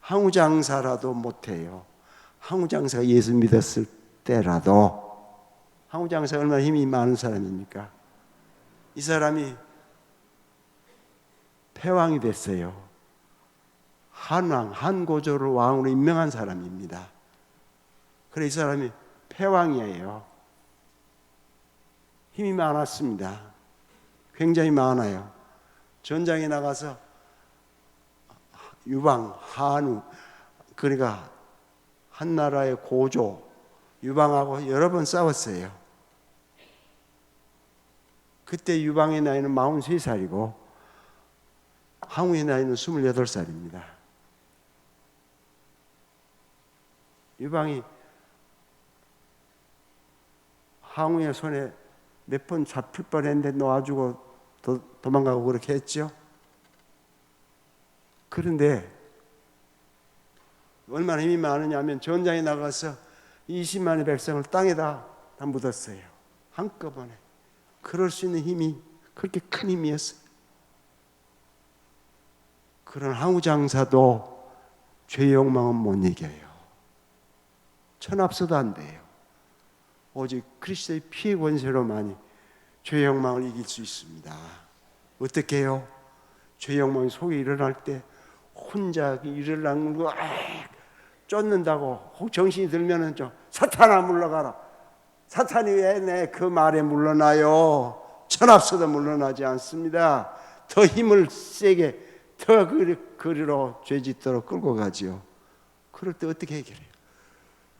항우장사라도 못해요. 항우장사가 예수 믿었을 때라도. 항우장사가 얼마나 힘이 많은 사람입니까? 이 사람이 패왕이 됐어요. 한왕, 한고조를 왕으로 임명한 사람입니다. 그래 이 사람이 패왕이에요. 힘이 많았습니다. 굉장히 많아요. 전장에 나가서 유방, 한우, 그러니까 한 나라의 고조, 유방하고 여러 번 싸웠어요. 그때 유방의 나이는 43살이고 항우의 나이는 28살입니다. 유방이 항우의 손에 몇 번 잡힐 뻔했는데 놓아주고 도망가고 그렇게 했죠. 그런데 얼마나 힘이 많으냐면 전장에 나가서 20만의 백성을 땅에다 다 묻었어요. 한꺼번에. 그럴 수 있는 힘이 그렇게 큰 힘이었어요. 그런 항우장사도 죄의 욕망은 못 이겨요. 천합서도 안 돼요. 오직 그리스도의 피의 권세로만이 죄의 욕망을 이길 수 있습니다. 어떻게 해요? 죄의 욕망이 속에 일어날 때 혼자 일어나는 거 쫓는다고 혹 정신이 들면은 좀 사탄아 물러가라. 사탄이 왜 내 그 말에 물러나요? 천합서도 물러나지 않습니다. 더 힘을 세게 더 그리로 죄짓도록 끌고 가지요. 그럴 때 어떻게 해결해요?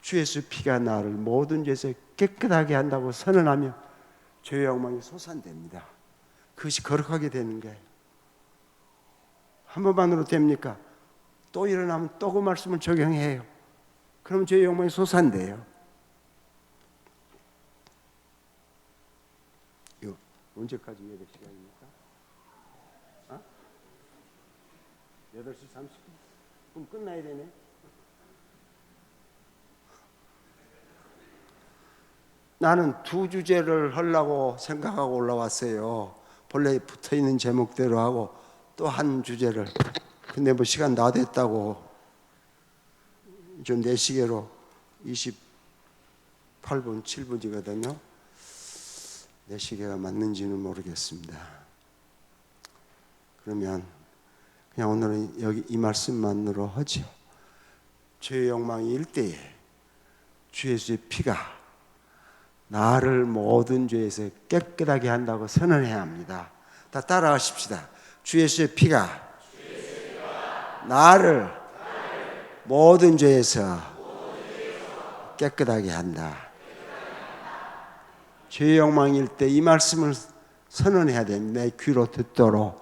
주 예수 피가 나를 모든 죄에서 깨끗하게 한다고 선언하며 죄의 욕망이 솟아냅니다. 그것이 거룩하게 되는 거예요. 한 번만으로 됩니까? 또 일어나면 또 그 말씀을 적용해요. 그럼 죄의 욕망이 솟아내요. 이거 언제까지 예배 시간입니까? 8시 30분? 그럼 끝나야 되네. 나는 두 주제를 하려고 생각하고 올라왔어요. 본래 붙어있는 제목대로 하고 또 한 주제를. 근데 뭐 시간 다 됐다고 좀 내 시계로 28분 7분이거든요. 내 시계가 맞는지는 모르겠습니다. 그러면 그냥 오늘은 여기 이 말씀만으로 하죠. 죄의 욕망이 일때에 주 예수의 피가 나를 모든 죄에서 깨끗하게 한다고 선언해야 합니다. 다 따라하십시다. 주 예수의 피가 나를 모든 죄에서 깨끗하게 한다. 죄의 욕망일 때 이 말씀을 선언해야 됩니다. 내 귀로 듣도록.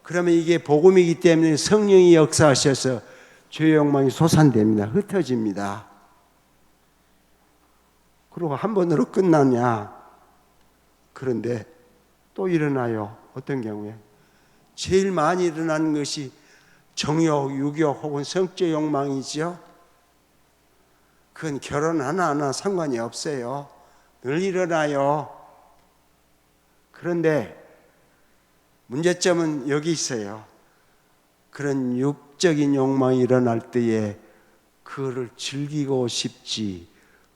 그러면 이게 복음이기 때문에 성령이 역사하셔서 죄의 욕망이 솟아냅니다. 흩어집니다. 그리고 한 번으로 끝나냐? 그런데 또 일어나요. 어떤 경우에? 제일 많이 일어나는 것이 정욕, 육욕 혹은 성적 욕망이죠. 그건 결혼 하나 상관이 없어요. 늘 일어나요. 그런데 문제점은 여기 있어요. 그런 육적인 욕망이 일어날 때에 그거를 즐기고 싶지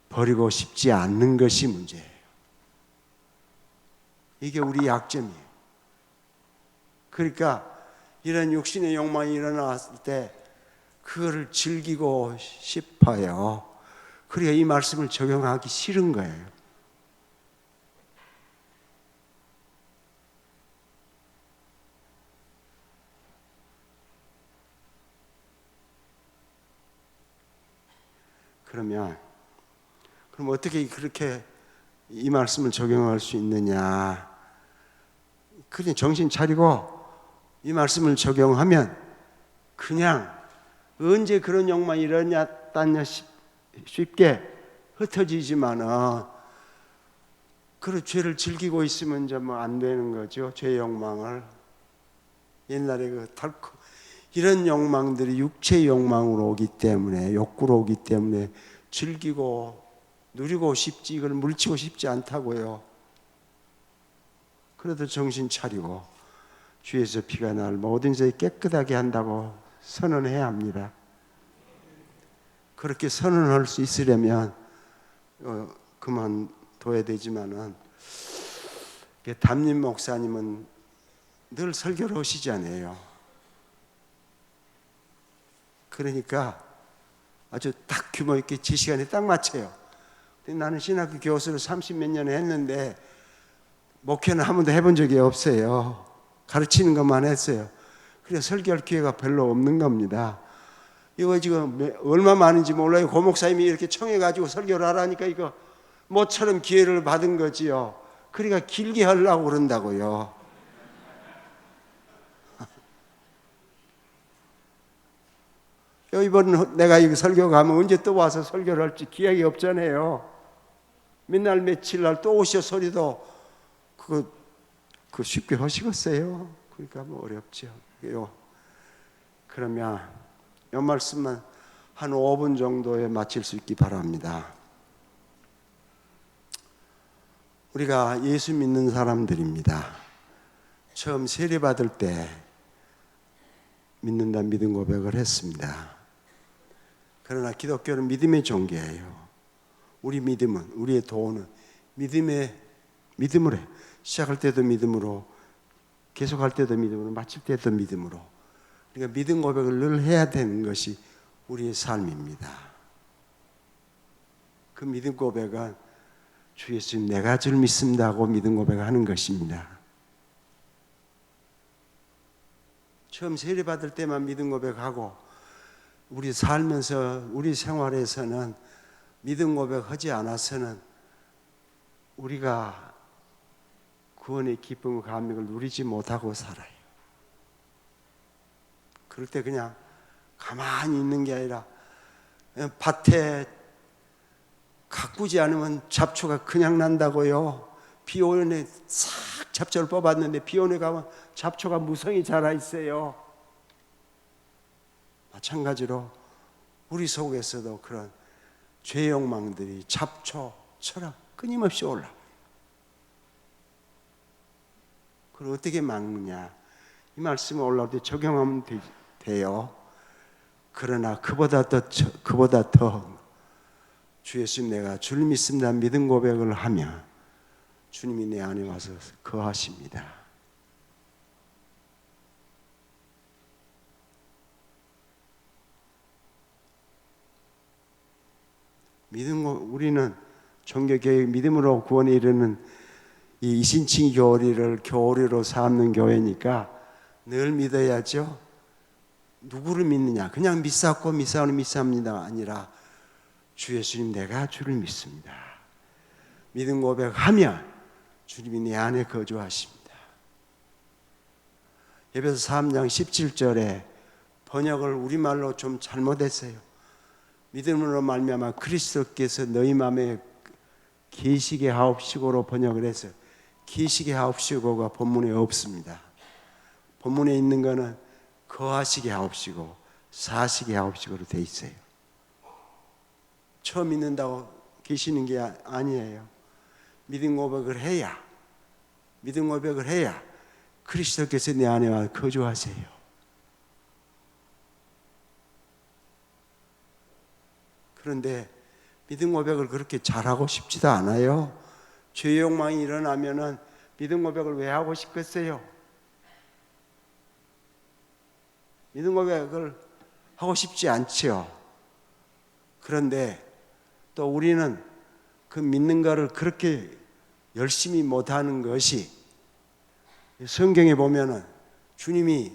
버리고 싶지 않는 것이 문제예요. 이게 우리 약점이에요. 그러니까 이런 육신의 욕망이 일어났을 때 그거를 즐기고 싶어요. 그러니까 이 말씀을 적용하기 싫은 거예요. 그럼 어떻게 그렇게 이 말씀을 적용할 수 있느냐? 그냥 정신 차리고 이 말씀을 적용하면 그냥 언제 그런 욕망이 일어났다냐 쉽게 흩어지지만은 그 죄를 즐기고 있으면 이제 뭐 안 되는 거죠. 죄의 욕망을. 옛날에 그 털코 이런 욕망들이 육체의 욕망으로 오기 때문에 욕구로 오기 때문에 즐기고 누리고 싶지 이걸 물리치고 싶지 않다고요. 그래도 정신 차리고 주에서 피가 날 모든 죄 깨끗하게 한다고 선언해야 합니다. 그렇게 선언할 수 있으려면 그만둬야 되지만은 담임 목사님은 늘 설교를 하시잖아요. 그러니까 아주 딱 규모 있게 제 시간에 딱 맞춰요. 근데 나는 신학교 교수를 30몇 년 했는데 목회는 한 번도 해본 적이 없어요. 가르치는 것만 했어요. 그래서 설교할 기회가 별로 없는 겁니다. 이거 지금 얼마 많은지 몰라요. 고 목사님이 이렇게 청해가지고 설교를 하라니까 이거 모처럼 기회를 받은 거지요. 그러니까 길게 하려고 그런다고요. 이번 내가 여기 설교 가면 언제 또 와서 설교를 할지 기약이 없잖아요. 맨날 며칠 날 또 오셔 소리도 그거 쉽게 하시겠어요? 그러니까 뭐 어렵죠. 그러면 이 말씀만 한 5분 정도에 마칠 수 있기 바랍니다. 우리가 예수 믿는 사람들입니다. 처음 세례받을 때 믿는다 믿음 고백을 했습니다. 그러나 기독교는 믿음의 종교예요. 우리 믿음은, 우리의 도는 믿음으로 해. 시작할 때도 믿음으로, 계속할 때도 믿음으로, 마칠 때도 믿음으로. 그러니까 믿음 고백을 늘 해야 되는 것이 우리의 삶입니다. 그 믿음 고백은 주 예수님 내가 주를 믿습니다 하고 믿음 고백을 하는 것입니다. 처음 세례받을 때만 믿음 고백하고 우리 살면서 우리 생활에서는 믿음 고백하지 않아서는 우리가 구원의 기쁨과 감격을 누리지 못하고 살아요. 그럴 때 그냥 가만히 있는 게 아니라 밭에 가꾸지 않으면 잡초가 그냥 난다고요. 비 오는 애 싹 잡초를 뽑았는데 비 오는 애 가면 잡초가 무성히 자라 있어요. 마찬가지로 우리 속에서도 그런 죄 욕망들이 잡초처럼 끊임없이 올라와요. 그걸 어떻게 막느냐? 이 말씀을 올라올 때 적용하면 돼요. 그러나 그보다 더 주 예수님 내가 주를 믿습니다 믿음 고백을 하면 주님이 내 안에 와서 거하십니다. 우리는 종교개혁 믿음으로 구원에 이르는 이 이신칭 교리로 삼는 교회니까 늘 믿어야죠. 누구를 믿느냐? 그냥 믿사옵고 믿사옵니다 아니라 주 예수님 내가 주를 믿습니다. 믿음 고백하면 주님이 내 안에 거주하십니다. 에베소 3장 17절에 번역을 우리말로 좀 잘못했어요. 믿음으로 말미암아 그리스도께서 너희 마음에 계시게 하옵시고로 번역을 했어요. 계시게 하옵시고가 본문에 없습니다. 본문에 있는 거는 거하시게 하옵시고 사시게 하옵시고로 돼 있어요. 처음 믿는다고 계시는 게 아니에요. 믿음 고백을 해야 그리스도께서 내 안에 와 거주하세요. 그런데 믿음 고백을 그렇게 잘하고 싶지도 않아요. 죄 욕망이 일어나면은 믿음 고백을 왜 하고 싶겠어요? 믿음 고백을 하고 싶지 않죠. 그런데 또 우리는 그 믿는 거를 그렇게 열심히 못하는 것이 성경에 보면은 주님이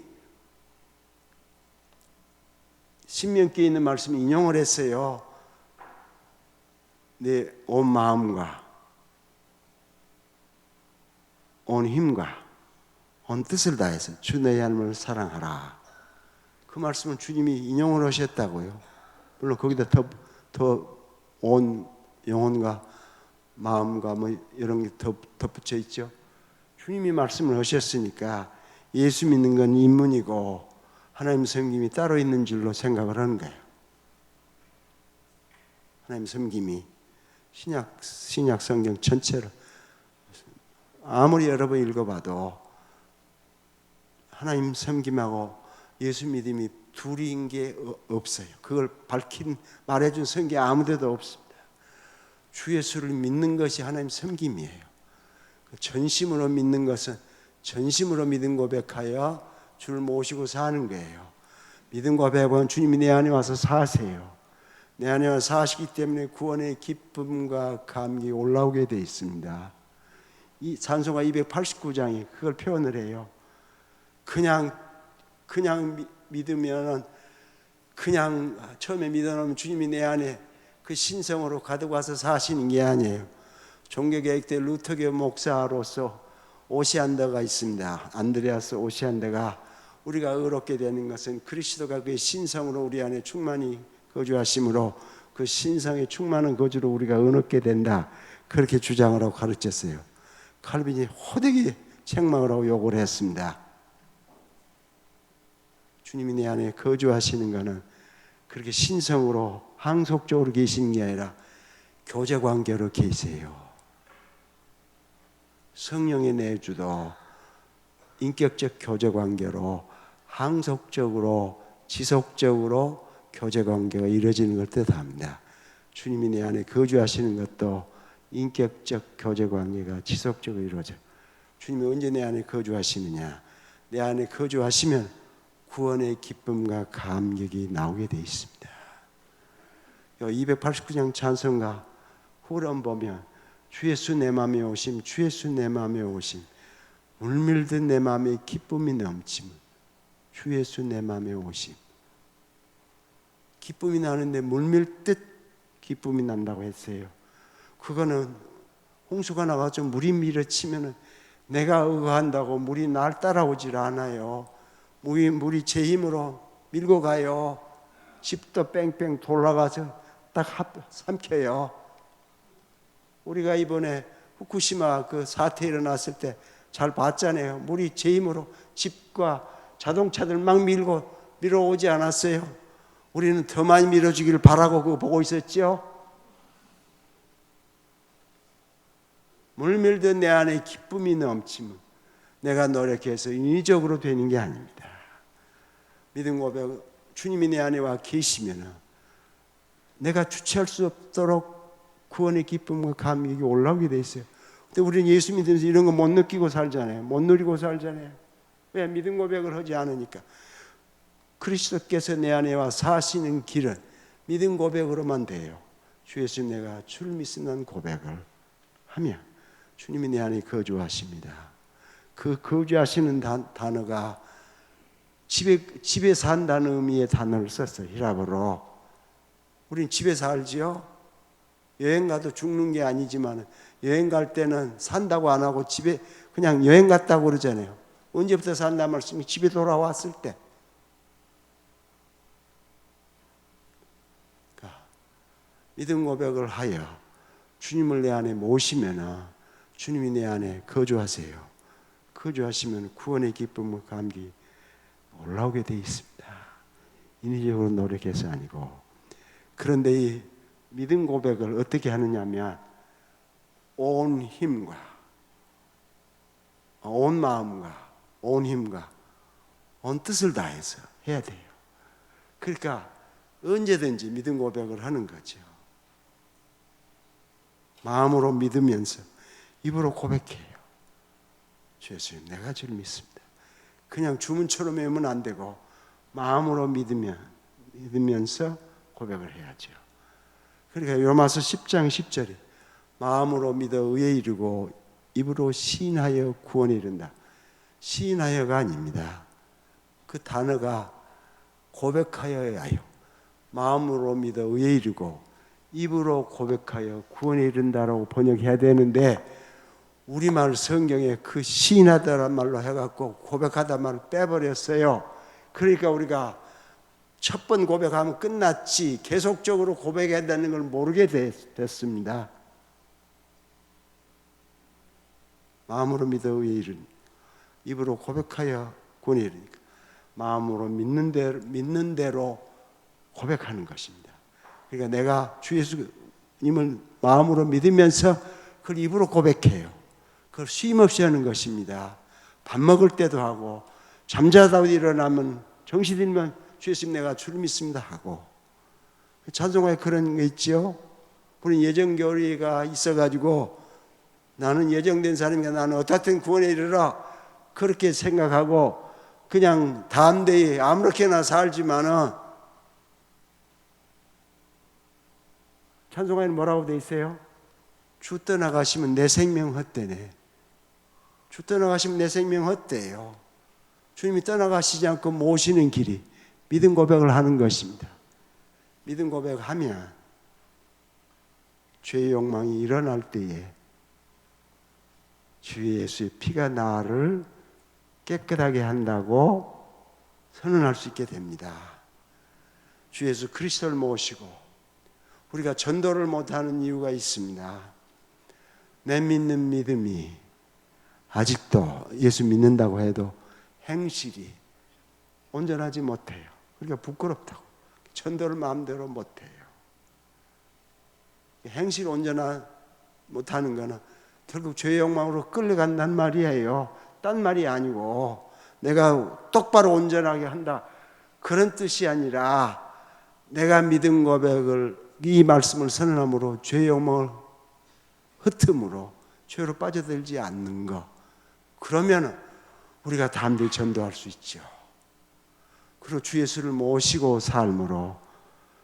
신명기에 있는 말씀 인용을 했어요. 내 온 마음과 온 힘과 온 뜻을 다해서 주 내 하나님을 사랑하라. 그 말씀은 주님이 인용을 하셨다고요. 물론 거기다 더 온 영혼과 마음과 뭐 이런 게 덧붙여 있죠. 주님이 말씀을 하셨으니까 예수 믿는 건 인문이고 하나님 섬김이 따로 있는 줄로 생각을 하는 거예요. 하나님 섬김이 신약 성경 전체를 아무리 여러 번 읽어봐도 하나님 섬김하고 예수 믿음이 둘인 게 없어요. 그걸 말해준 성경 아무데도 없습니다. 주 예수를 믿는 것이 하나님 섬김이에요. 전심으로 믿는 것은 전심으로 믿음 고백하여 주를 모시고 사는 거예요. 믿음 고백은 주님이 내 안에 와서 사세요. 내 안에 와서 사시기 때문에 구원의 기쁨과 감격이 올라오게 되어 있습니다. 이 찬송가 289장이 그걸 표현을 해요. 그냥 믿으면 그냥 처음에 믿어놓으면 주님이 내 안에 그 신성으로 가득 와서 사시는 게 아니에요. 종교개혁 때 루터교 목사로서 오시안더가 있습니다. 안드레아스 오시안더가 우리가 의롭게 되는 것은 그리스도가 그의 신성으로 우리 안에 충만히 거주하심으로 그 신성의 충만한 거주로 우리가 얻게 된다. 그렇게 주장을 하고 가르쳤어요. 칼빈이 호되게 책망을 하고 욕을 했습니다. 주님이 내 안에 거주하시는 것은 그렇게 신성으로 항속적으로 계시는 게 아니라 교제관계로 계세요. 성령의 내주도 인격적 교제관계로 항속적으로 지속적으로 교제관계가 이루어지는 걸 뜻합니다. 주님이 내 안에 거주하시는 것도 인격적 교제관계가 지속적으로 이루어져요. 주님이 언제 내 안에 거주하시느냐? 내 안에 거주하시면 구원의 기쁨과 감격이 나오게 되어 있습니다. 289장 찬송가 후렴 보면 주 예수 내 맘에 오심, 주 예수 내 맘에 오심, 물밀듯 내 맘에 기쁨이 넘침, 주 예수 내 맘에 오심. 기쁨이 나는데 물밀듯 기쁨이 난다고 했어요. 그거는 홍수가 나가서 물이 밀어치면은 내가 의거한다고 물이 날 따라오질 않아요. 물이 제 힘으로 밀고 가요. 집도 뺑뺑 돌아가서 딱 삼켜요. 우리가 이번에 후쿠시마 그 사태 일어났을 때 잘 봤잖아요. 물이 제 힘으로 집과 자동차들 막 밀어오지 않았어요. 우리는 더 많이 밀어주기를 바라고 그거 보고 있었죠. 물밀듯 내 안에 기쁨이 넘치면 내가 노력해서 인위적으로 되는 게 아닙니다. 믿음 고백, 주님이 내 안에 와 계시면 내가 주체할 수 없도록 구원의 기쁨과 감격이 올라오게 돼 있어요. 근데 우리는 예수 믿으면서 이런 거 못 느끼고 살잖아요. 못 누리고 살잖아요. 왜? 믿음 고백을 하지 않으니까. 그리스도께서 내 안에 와 사시는 길은 믿음 고백으로만 돼요. 주 예수 내가 주를 믿는다는 고백을 하면 주님이 내 안에 거주하십니다. 그 거주하시는 단어가 집에 산다는 의미의 단어를 썼어요. 히라보로. 우린 집에 살지요. 여행 가도 죽는 게 아니지만 여행 갈 때는 산다고 안 하고 집에 그냥 여행 갔다고 그러잖아요. 언제부터 산다는 말씀이 집에 돌아왔을 때. 그러니까 믿음 고백을 하여 주님을 내 안에 모시면 주님이 내 안에 거주하세요. 거주하시면 구원의 기쁨과 감기 올라오게 되어 있습니다. 인위적으로 노력해서 아니고. 그런데 이 믿음 고백을 어떻게 하느냐면 온 힘과 온 마음과 온 힘과 온 뜻을 다해서 해야 돼요. 그러니까 언제든지 믿음 고백을 하는 거죠. 마음으로 믿으면서 입으로 고백해요. 주 예수님 내가 주를 믿습니다. 그냥 주문처럼 외우면 안 되고 마음으로 믿으면서 고백을 해야죠. 그러니까 로마서 10장 10절에 마음으로 믿어 의에 이르고 입으로 시인하여 구원에 이른다. 시인하여가 아닙니다. 그 단어가 고백하여야 해요. 마음으로 믿어 의에 이르고 입으로 고백하여 구원에 이른다라고 번역해야 되는데 우리말 성경에 그 시인하다란 말로 해갖고 고백하다 말을 빼버렸어요. 그러니까 우리가 첫 번 고백하면 끝났지 계속적으로 고백해야 되는 걸 모르게 됐습니다. 마음으로 믿어 의에 이르니 입으로 고백하여 구원에 이르니까 마음으로 믿는 대로 고백하는 것입니다. 그러니까 내가 주 예수님을 마음으로 믿으면서 그걸 입으로 고백해요. 그걸 쉼없이 하는 것입니다. 밥 먹을 때도 하고 잠자다 일어나면 정신 들면 주 예수님 내가 주를 믿습니다 하고 찬송가에 그런 게 있죠. 우리 예정교리가 있어가지고 나는 예정된 사람이니까 나는 어떻든 구원에 이르라 그렇게 생각하고 그냥 담대히 아무렇게나 살지만은 찬송가에는 뭐라고 돼 있어요? 주 떠나가시면 내 생명 헛되네. 주 떠나가시면 내 생명 헛되요. 주님이 떠나가시지 않고 모시는 길이 믿음 고백을 하는 것입니다. 믿음 고백하면 죄의 욕망이 일어날 때에 주 예수의 피가 나를 깨끗하게 한다고 선언할 수 있게 됩니다. 주 예수 그리스도를 모시고 우리가 전도를 못하는 이유가 있습니다. 내 믿는 믿음이 아직도 예수 믿는다고 해도 행실이 온전하지 못해요. 그러니까 부끄럽다고. 전도를 마음대로 못해요. 행실 온전하 못하는 거는 결국 죄의 욕망으로 끌려간단 말이에요. 딴 말이 아니고 내가 똑바로 온전하게 한다 그런 뜻이 아니라 내가 믿음 고백을 이 말씀을 선언함으로 죄의 욕망을 흩음으로 죄로 빠져들지 않는 것, 그러면 우리가 담대히 전도할 수 있죠. 그리고 주 예수를 모시고 삶으로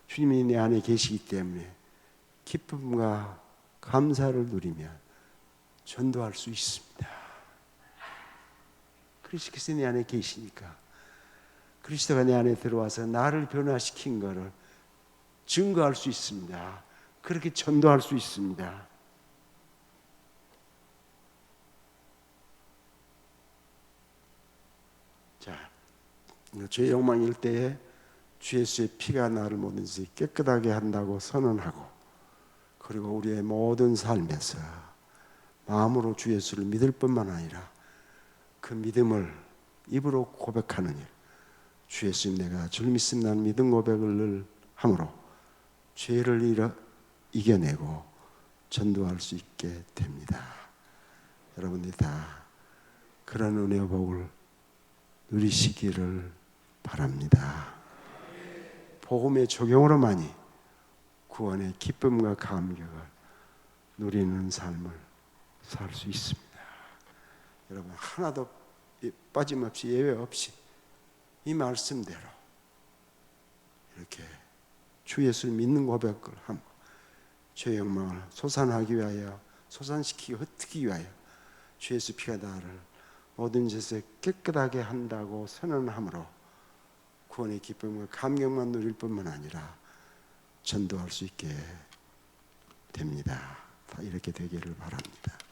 주님이 내 안에 계시기 때문에 기쁨과 감사를 누리면 전도할 수 있습니다. 그리스도께서 내 안에 계시니까 그리스도가 내 안에 들어와서 나를 변화시킨 것을 증거할 수 있습니다. 그렇게 전도할 수 있습니다. 자, 죄의 욕망일 때에 주 예수의 피가 나를 모든 것을 깨끗하게 한다고 선언하고, 그리고 우리의 모든 삶에서 마음으로 주 예수를 믿을 뿐만 아니라 그 믿음을 입으로 고백하는 일, 주 예수님 내가 주를 믿습니다는 믿음 고백을 늘 함으로 죄를 이겨내고 전도할 수 있게 됩니다. 여러분들이 다 그런 은혜와 복을 누리시기를 바랍니다. 복음의 적용으로만이 구원의 기쁨과 감격을 누리는 삶을 살 수 있습니다. 여러분 하나도 빠짐없이 예외 없이 이 말씀대로 이렇게 주 예수를 믿는 고백을 함, 죄의 욕망을 소산하기 위하여, 소산시키고 흩트기 위하여 주 예수 피가 나를 모든 죄에서 깨끗하게 한다고 선언함으로 구원의 기쁨과 감격만 누릴 뿐만 아니라 전도할 수 있게 됩니다. 다 이렇게 되기를 바랍니다.